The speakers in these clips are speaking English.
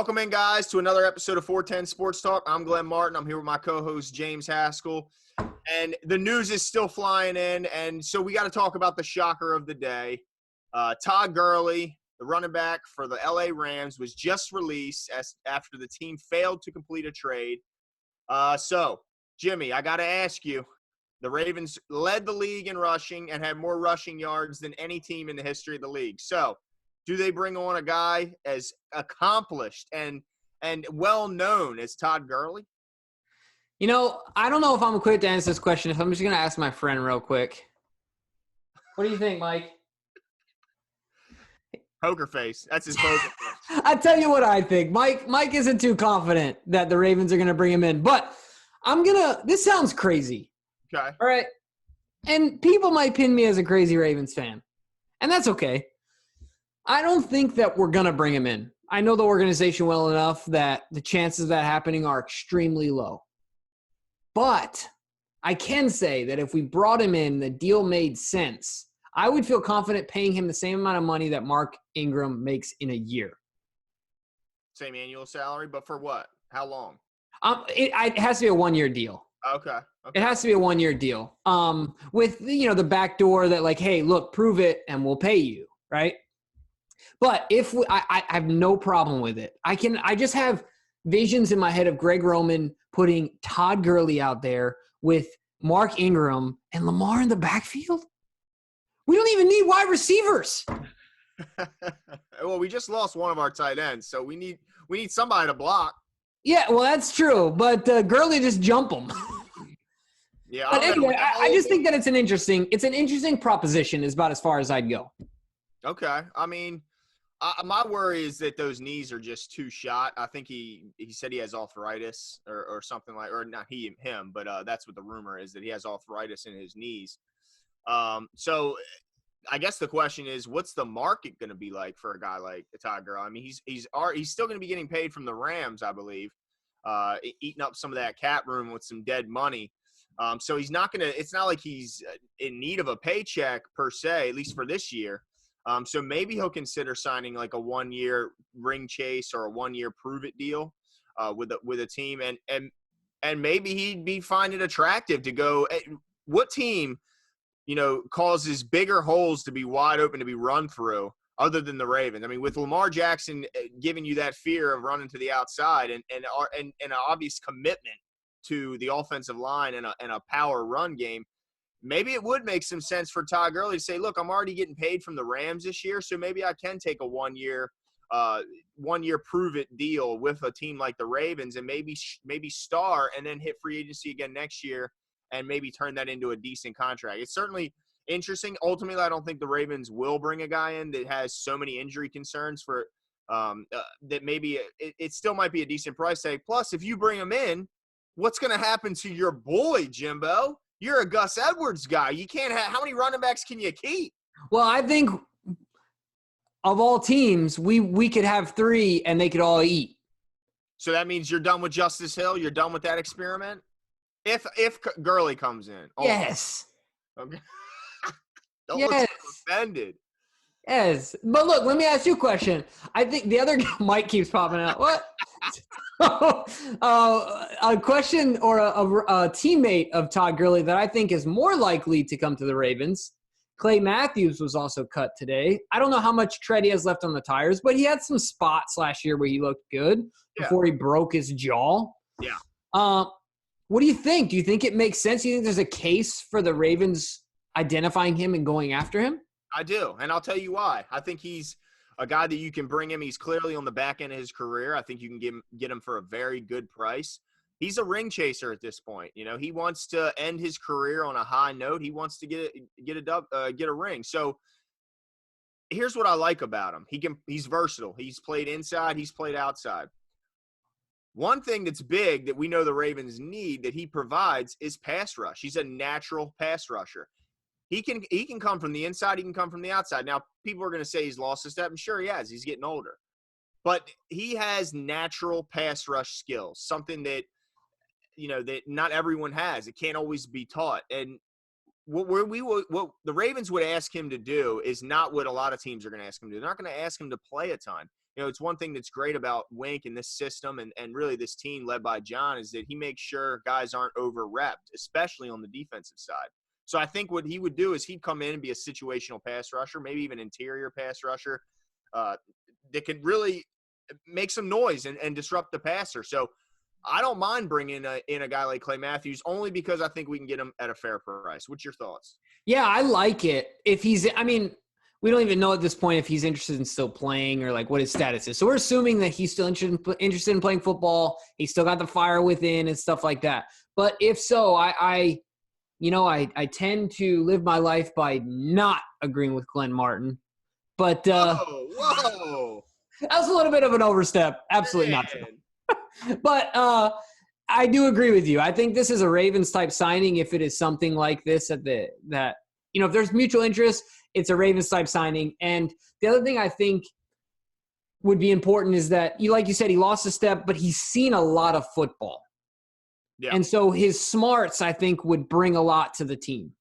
Welcome in, guys, to another episode of 410 Sports Talk. I'm Glenn Martin. I'm here with my co-host, James Haskell. And the news is still flying in, and so we got to talk about the shocker of the day. Todd Gurley, the running back for the LA Rams, was just released after the team failed to complete a trade. So, Jimmy, I got to ask you, the Ravens led the league in rushing and had more rushing yards than any team in the history of the league. So, do they bring on a guy as accomplished and well-known as Todd Gurley? You know, I don't know if I'm equipped to answer this question. I'm just going to ask my friend real quick. What do you think, Mike? Poker face. That's his poker face. I tell you what I think. Mike isn't too confident that the Ravens are going to bring him in. But this sounds crazy. Okay. All right. And people might pin me as a crazy Ravens fan. And that's okay. I don't think that we're going to bring him in. I know the organization well enough that the chances of that happening are extremely low. But I can say that if we brought him in, the deal made sense. I would feel confident paying him the same amount of money that Mark Ingram makes in a year. Same annual salary, but for what? How long? It has to be a one-year deal. Okay. It has to be a one-year deal. With the back door that like, hey, look, prove it and we'll pay you, right? But I have no problem with it. I just have visions in my head of Greg Roman putting Todd Gurley out there with Mark Ingram and Lamar in the backfield. We don't even need wide receivers. Well, we just lost one of our tight ends, so we need somebody to block. Yeah, well, that's true. But Gurley just jump him. Yeah. But anyway, I just think that it's an interesting proposition. Is about as far as I'd go. Okay. I mean, my worry is that those knees are just too shot. I think he said he has arthritis or something like, or not him, but that's what the rumor is, that he has arthritis in his knees. So I guess the question is, what's the market going to be like for a guy like Todd Gurley? I mean, he's still going to be getting paid from the Rams, I believe, eating up some of that cap room with some dead money. So he's not going to – it's not like he's in need of a paycheck per se, at least for this year. So maybe he'll consider signing like a 1-year ring chase or a 1-year prove it deal with a team, and maybe he'd find it attractive to go. What team, causes bigger holes to be wide open to be run through other than the Ravens? I mean, with Lamar Jackson giving you that fear of running to the outside and an obvious commitment to the offensive line and a power run game. Maybe it would make some sense for Todd Gurley to say, look, I'm already getting paid from the Rams this year, so maybe I can take a 1-year prove-it deal with a team like the Ravens and maybe star and then hit free agency again next year and maybe turn that into a decent contract. It's certainly interesting. Ultimately, I don't think the Ravens will bring a guy in that has so many injury concerns for that maybe it still might be a decent price tag. Plus, if you bring him in, what's going to happen to your boy, Jimbo? You're a Gus Edwards guy. You can't have – how many running backs can you keep? Well, I think of all teams, we could have 3 and they could all eat. So that means you're done with Justice Hill? You're done with that experiment? If Gurley comes in. Oh. Yes. Okay. Don't look so offended. Yes. But look, let me ask you a question. I think the other – Mike keeps popping out. What? A question or a teammate of Todd Gurley that I think is more likely to come to the Ravens. Clay Matthews was also cut today. I don't know how much tread he has left on the tires, but he had some spots last year where he looked good before he broke his jaw. Yeah. What do you think? Do you think it makes sense? Do you think there's a case for the Ravens identifying him and going after him? I do, and I'll tell you why. I think he's a guy that you can bring him. He's clearly on the back end of his career. I think you can get him for a very good price. He's a ring chaser at this point. He wants to end his career on a high note. He wants to get a ring. So here's what I like about him. He's versatile. He's played inside. He's played outside. One thing that's big that we know the Ravens need that he provides is pass rush. He's a natural pass rusher. He can come from the inside. He can come from the outside. Now, people are going to say he's lost a step. I'm sure he has. He's getting older. But he has natural pass rush skills, something that, that not everyone has. It can't always be taught. And what the Ravens would ask him to do is not what a lot of teams are going to ask him to do. They're not going to ask him to play a ton. It's one thing that's great about Wink and this system and really this team led by John is that he makes sure guys aren't over-repped, especially on the defensive side. So I think what he would do is he'd come in and be a situational pass rusher, maybe even interior pass rusher that could really make some noise and disrupt the passer. So I don't mind bringing in a guy like Clay Matthews only because I think we can get him at a fair price. What's your thoughts? Yeah, I like it. We don't even know at this point if he's interested in still playing or like what his status is. So we're assuming that he's still interested in playing football. He's still got the fire within and stuff like that. But if so, I tend to live my life by not agreeing with Glenn Martin. But whoa. That was a little bit of an overstep. Absolutely not true. But I do agree with you. I think this is a Ravens type signing. If it is something like this, if there's mutual interest, it's a Ravens type signing. And the other thing I think would be important is that, like you said, he lost a step, but he's seen a lot of football. Yeah. And so his smarts, I think, would bring a lot to the team,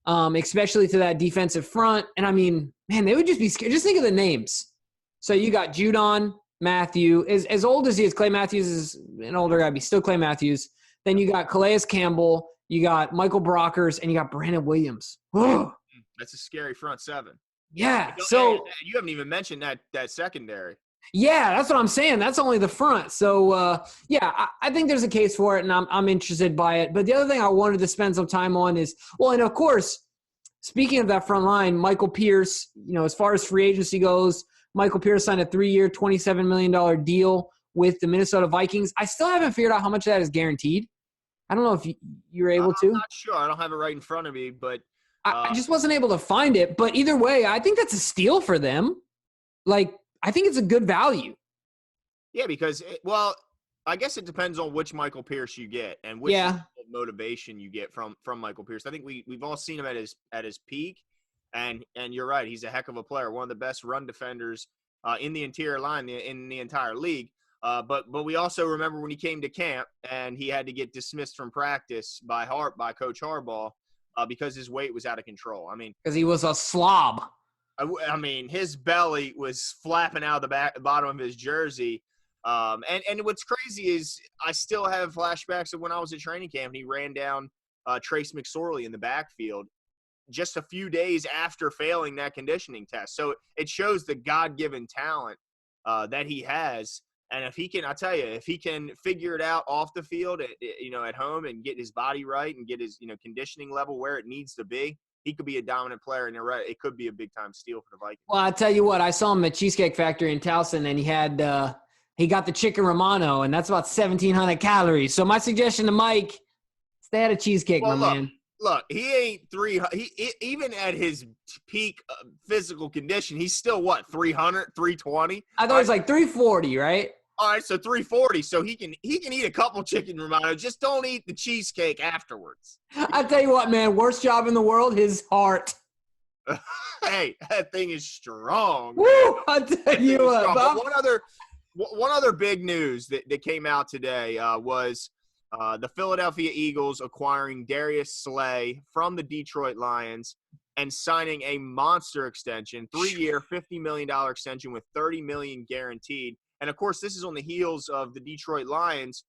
especially to that defensive front. And I mean, man, they would just be scared. Just think of the names. So you got Judon, Matthew, as old as he is, Clay Matthews is an older guy, but he's still Clay Matthews. Then you got Calais Campbell, you got Michael Brockers, and you got Brandon Williams. Whoa. That's a scary front seven. Yeah. So you haven't even mentioned that secondary. Yeah, that's what I'm saying. That's only the front. So I think there's a case for it, and I'm interested by it. But the other thing I wanted to spend some time on is, and of course, speaking of that front line, Michael Pierce. As far as free agency goes, Michael Pierce signed a 3-year, $27 million deal with the Minnesota Vikings. I still haven't figured out how much of that is guaranteed. I don't know if you're able to. I'm not sure. I don't have it right in front of me, but I just wasn't able to find it. But either way, I think that's a steal for them. Like, I think it's a good value. Yeah, because I guess it depends on which Michael Pierce you get and which motivation you get from Michael Pierce. I think we've all seen him at his peak. And you're right, he's a heck of a player, one of the best run defenders in the interior line in the entire league. But we also remember when he came to camp and he had to get dismissed from practice by Coach Harbaugh because his weight was out of control. I mean, because he was a slob. I mean, his belly was flapping out of the bottom of his jersey. And what's crazy is I still have flashbacks of when I was at training camp and he ran down Trace McSorley in the backfield just a few days after failing that conditioning test. So it shows the God-given talent that he has. And if he can, I tell you, if he can figure it out off the field, at home and get his body right and get his, conditioning level where it needs to be, he could be a dominant player. And you're right, it could be a big-time steal for the Vikings. Well, I'll tell you what, I saw him at Cheesecake Factory in Towson, and he got the chicken Romano, and that's about 1,700 calories. So my suggestion to Mike, stay out of cheesecake, man. Look, he ain't 300. Even at his peak physical condition, he's still 300, 320. I thought it was like 340, right? All right, so 340. So he can eat a couple chicken Romano. Just don't eat the cheesecake afterwards. I tell you what, man, worst job in the world, his heart. Hey, that thing is strong. Woo! I tell you what. One other big news that came out today was the Philadelphia Eagles acquiring Darius Slay from the Detroit Lions and signing a monster extension, 3-year, $50 million extension with $30 million guaranteed. And, of course, this is on the heels of the Detroit Lions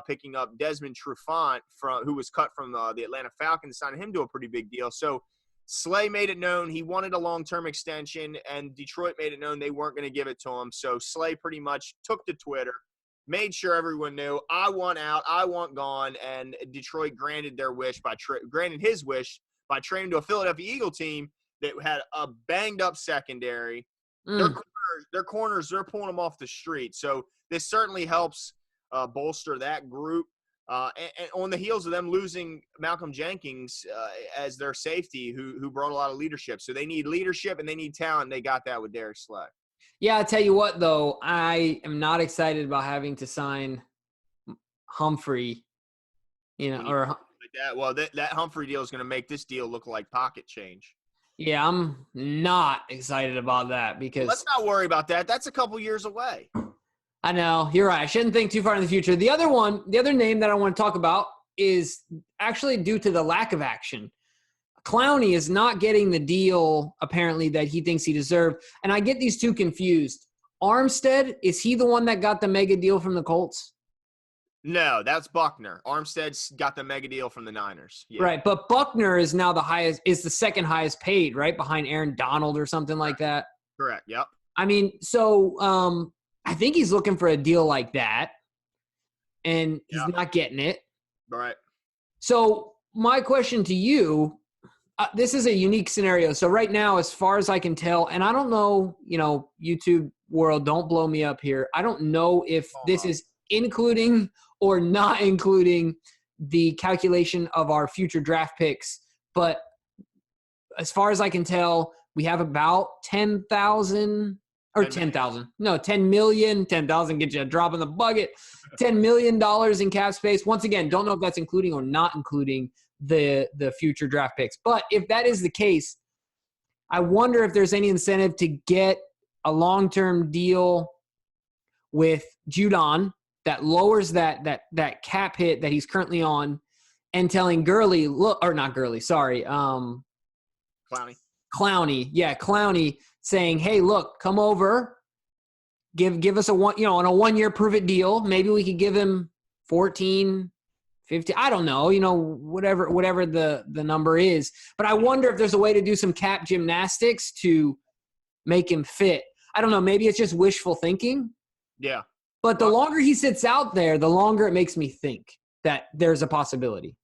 picking up Desmond Trufant, who was cut from the Atlanta Falcons, signing him to a pretty big deal. So Slay made it known he wanted a long-term extension, and Detroit made it known they weren't going to give it to him. So Slay pretty much took to Twitter, made sure everyone knew, I want out, I want gone, and Detroit granted his wish by trading to a Philadelphia Eagle team that had a banged-up secondary. Their corners, they're pulling them off the street. So this certainly helps bolster that group. And on the heels of them losing Malcolm Jenkins as their safety, who brought a lot of leadership. So they need leadership and they need talent. They got that with Darius Slay. Yeah, I'll tell you what, though. I am not excited about having to sign Humphrey, or – that. Well, that Humphrey deal is going to make this deal look like pocket change. Yeah, I'm not excited about that because – let's not worry about that. That's a couple years away. I know. You're right. I shouldn't think too far in the future. The other name that I want to talk about is actually due to the lack of action. Clowney is not getting the deal, apparently, that he thinks he deserved. And I get these two confused. Armstead, is he the one that got the mega deal from the Colts? No, that's Buckner. Armstead's got the mega deal from the Niners. Yeah. Right, but Buckner is now the second highest paid, right, behind Aaron Donald or something like that. Correct. Yep. I mean, so I think he's looking for a deal like that, and he's not getting it. Right. So my question to you, this is a unique scenario. So right now, as far as I can tell, and I don't know, YouTube world, don't blow me up here. I don't know if this is including or not including the calculation of our future draft picks. But as far as I can tell, we have about 10,000 or 10,000. No, 10 million. 10,000 get you a drop in the bucket. $10 million in cap space. Once again, don't know if that's including or not including the future draft picks. But if that is the case, I wonder if there's any incentive to get a long-term deal with Judon that lowers that cap hit that he's currently on, and telling Gurley, Clowney, saying, hey, look, come over, give us on a 1 year prove it deal. Maybe we could give him 14, 15, I don't know, whatever the number is. But I wonder if there's a way to do some cap gymnastics to make him fit. I don't know. Maybe it's just wishful thinking. Yeah. But the longer he sits out there, the longer it makes me think that there's a possibility.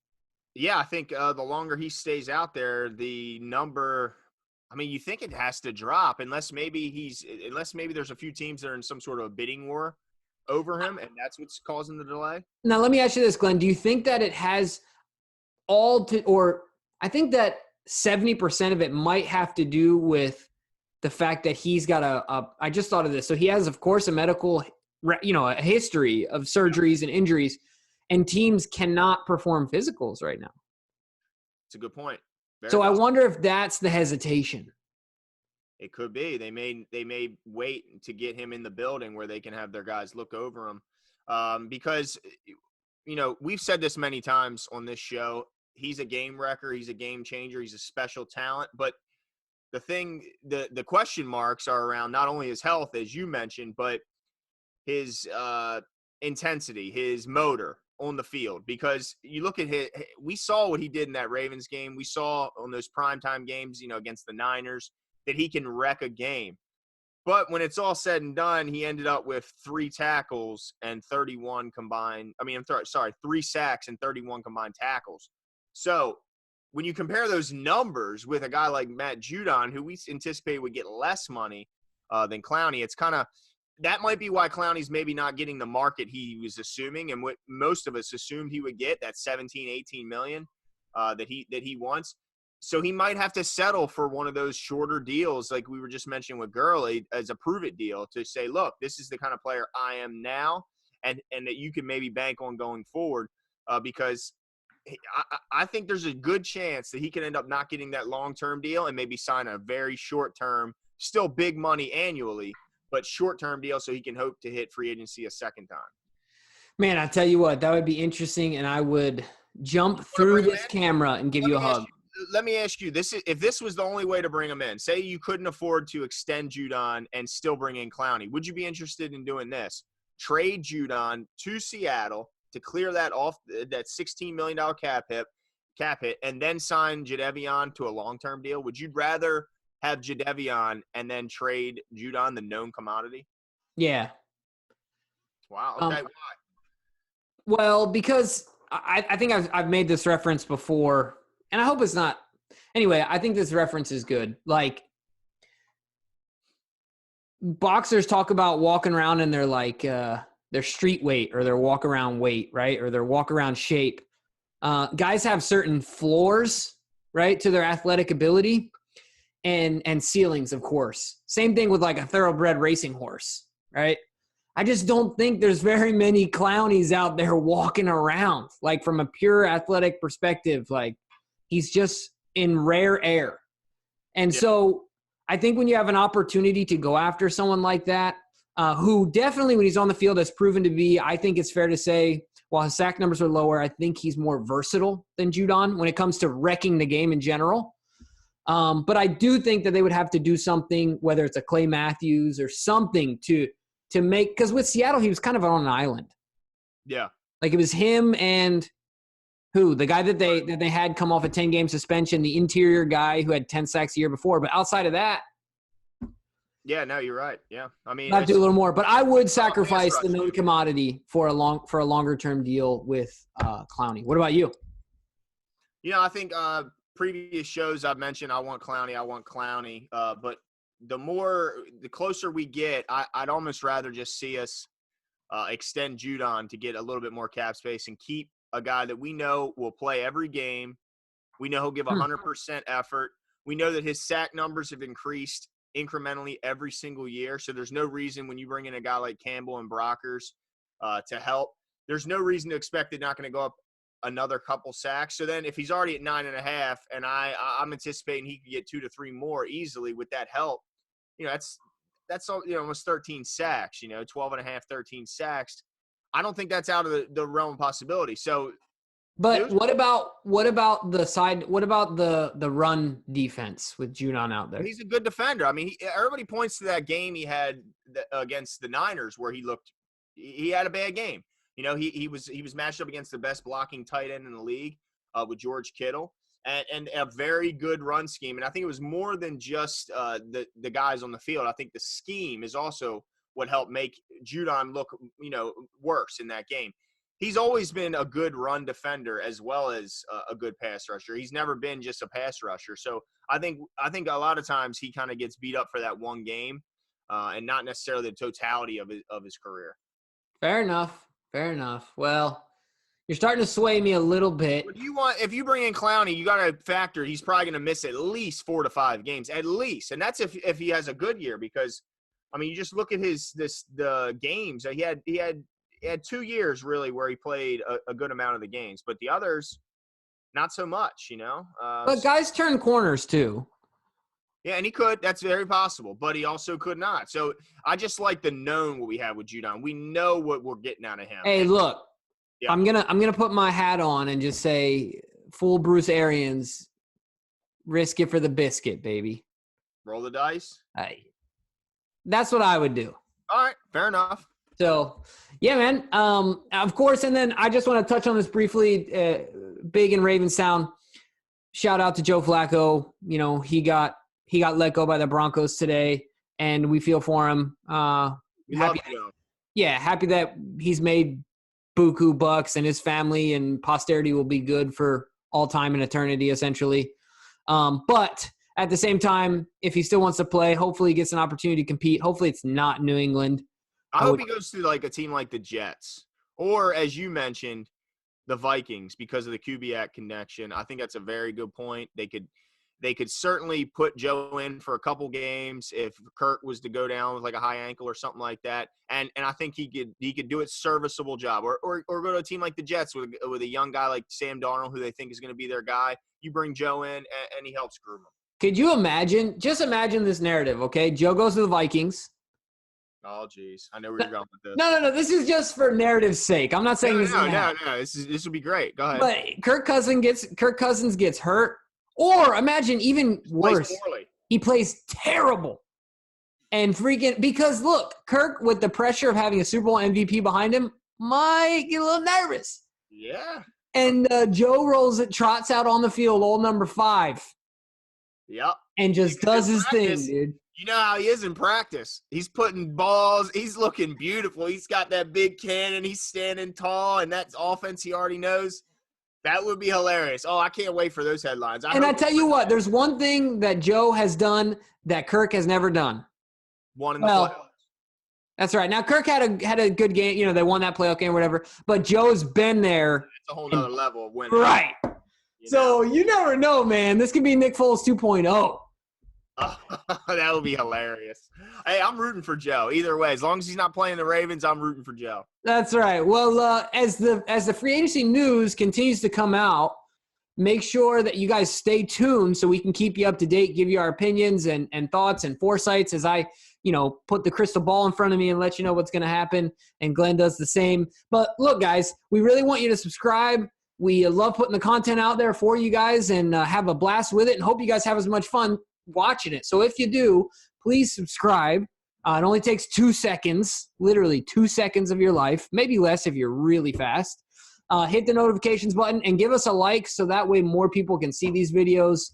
Yeah, I think the longer he stays out there, the number – I mean, you think it has to drop unless maybe there's a few teams that are in some sort of a bidding war over him, and that's what's causing the delay. Now, let me ask you this, Glenn. Do you think that it has I think that 70% of it might have to do with the fact that he's got I just thought of this. So he has, of course, a medical – a history of surgeries and injuries, and teams cannot perform physicals right now. It's a good point. So I wonder if that's the hesitation. It could be. They may wait to get him in the building where they can have their guys look over him. Because, we've said this many times on this show. He's a game wrecker. He's a game changer. He's a special talent. But the question marks are around not only his health, as you mentioned, but his intensity, his motor on the field. Because you look at we saw what he did in that Ravens game. We saw on those primetime games, against the Niners, that he can wreck a game. But when it's all said and done, he ended up with 3 tackles and 31 combined. 3 sacks and 31 combined tackles. So when you compare those numbers with a guy like Matt Judon, who we anticipate would get less money than Clowney, it's kind of – that might be why Clowney's maybe not getting the market he was assuming, and what most of us assumed he would get, that 17, 18 million that he wants. So he might have to settle for one of those shorter deals, like we were just mentioning with Gurley, as a prove it deal, to say, look, this is the kind of player I am now, and that you can maybe bank on going forward, because I think there's a good chance that he can end up not getting that long-term deal and maybe sign a very short-term, still big money annually, but short-term deal so he can hope to hit free agency a second time. Man, I tell you what, that would be interesting, and I would jump through this camera and give you a hug. Let me ask you, if this was the only way to bring him in, say you couldn't afford to extend Judon and still bring in Clowney, would you be interested in doing this? Trade Judon to Seattle to clear that off, that $16 million cap hit, and then sign Jadeveon to a long-term deal? Would you rather have Jadeveon and then trade Judon, the known commodity? Yeah. Wow. Okay. Why? Well, because I think I've made this reference before, and I hope it's not. Anyway, I think this reference is good. Like, boxers talk about walking around in their their street weight or their walk around weight, right? Or their walk around shape. Guys have certain floors, right, to their athletic ability. And ceilings, of course. Same thing with like a thoroughbred racing horse, right? I just don't think there's very many Clowneys out there walking around. Like, from a pure athletic perspective, like, he's just in rare air. And so I think when you have an opportunity to go after someone like that, who definitely when he's on the field has proven to be, I think it's fair to say, while his sack numbers are lower, I think he's more versatile than Judon when it comes to wrecking the game in general. But I do think that they would have to do something, whether it's a Clay Matthews or something to make – because with Seattle, he was kind of on an island. Yeah. Like it was him and who? The guy that they had come off a 10-game suspension, the interior guy who had 10 sacks a year before. But outside of that – yeah, no, you're right. Yeah. I mean, I'd do a little more, but I would sacrifice the known commodity for a longer term deal with Clowney. What about you? I think previous shows I've mentioned I want Clowney. But the closer we get, I'd almost rather just see us extend Judon to get a little bit more cap space and keep a guy that we know will play every game. We know he'll give 100% effort. We know that his sack numbers have increased incrementally every single year. So there's no reason when you bring in a guy like Campbell and Brockers to help, there's no reason to expect they're not going to go up another couple sacks. So then if he's already at 9.5 and I'm anticipating he could get 2 to 3 more easily with that help, that's almost 13 sacks, 12.5, 13 sacks. I don't think that's out of the realm of possibility. So but what about the side? What about the run defense with Judon out there? He's a good defender. I mean, everybody points to that game he had against the Niners where he had a bad game. He was matched up against the best blocking tight end in the league with George Kittle and a very good run scheme. And I think it was more than just the guys on the field. I think the scheme is also what helped make Judon look worse in that game. He's always been a good run defender as well as a good pass rusher. He's never been just a pass rusher. So I think a lot of times he kind of gets beat up for that one game and not necessarily the totality of his career. Fair enough. Well, you're starting to sway me a little bit. If you bring in Clowney, you got to factor he's probably going to miss at least 4 to 5 games, at least. And that's if he has a good year because, I mean, you just look at the games. He had 2 years really where he played a good amount of the games, but the others, not so much, But guys turn corners too. Yeah, and he could. That's very possible, but he also could not. So I just like the known what we have with Judon. We know what we're getting out of him. Hey, look, yeah. I'm gonna put my hat on and just say, fool Bruce Arians, risk it for the biscuit, baby. Roll the dice. Hey, that's what I would do. All right, fair enough. So, yeah, man. Of course, and then I just want to touch on this briefly. Big in Ravenstown. Shout out to Joe Flacco. He got let go by the Broncos today, and we feel for him. Happy that he's made buku bucks, and his family and posterity will be good for all time and eternity, essentially. But at the same time, if he still wants to play, hopefully he gets an opportunity to compete. Hopefully it's not New England. I hope he goes to like a team like the Jets or, as you mentioned, the Vikings because of the Kubiak connection. I think that's a very good point. They could certainly put Joe in for a couple games if Kirk was to go down with like a high ankle or something like that. And I think he could do a serviceable job or go to a team like the Jets with a young guy like Sam Darnold who they think is going to be their guy. You bring Joe in and he helps groom him. Could you imagine? Just imagine this narrative, okay? Joe goes to the Vikings. Oh, geez. I know where you're going with this. No. This is just for narrative's sake. I'm not saying this. No. This would be great. Go ahead. But Kirk Cousins gets hurt. Or imagine even worse. He plays terrible. And because look, Kirk, with the pressure of having a Super Bowl MVP behind him, might get a little nervous. Yeah. And Joe trots out on the field, old number 5. Yep. And just does his thing, dude. You know how he is in practice. He's putting balls. He's looking beautiful. He's got that big cannon. He's standing tall, and that's offense he already knows. That would be hilarious. Oh, I can't wait for those headlines. I tell you what, there's one thing that Joe has done that Kirk has never done. Won in the playoffs. That's right. Now, Kirk had a good game. They won that playoff game or whatever. But Joe's been there. It's a whole nother level of winning. Right. So you never know, man. This could be Nick Foles 2.0. Oh, that would be hilarious. Hey, I'm rooting for Joe. Either way, as long as he's not playing the Ravens, I'm rooting for Joe. That's right. Well, as the free agency news continues to come out, make sure that you guys stay tuned so we can keep you up to date, give you our opinions and thoughts and foresights as I, put the crystal ball in front of me and let you know what's going to happen. And Glenn does the same. But look, guys, we really want you to subscribe We love putting the content out there for you guys and have a blast with it, and hope you guys have as much fun watching it. So if you do, please subscribe. It only takes 2 seconds, literally 2 seconds of your life, maybe less if you're really fast. Hit the notifications button and give us a like so that way more people can see these videos,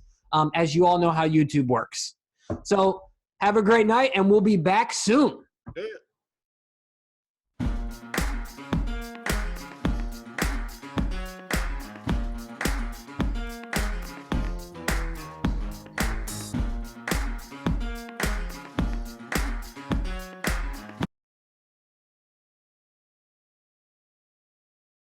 as you all know how YouTube works. So have a great night, and we'll be back soon. Yeah.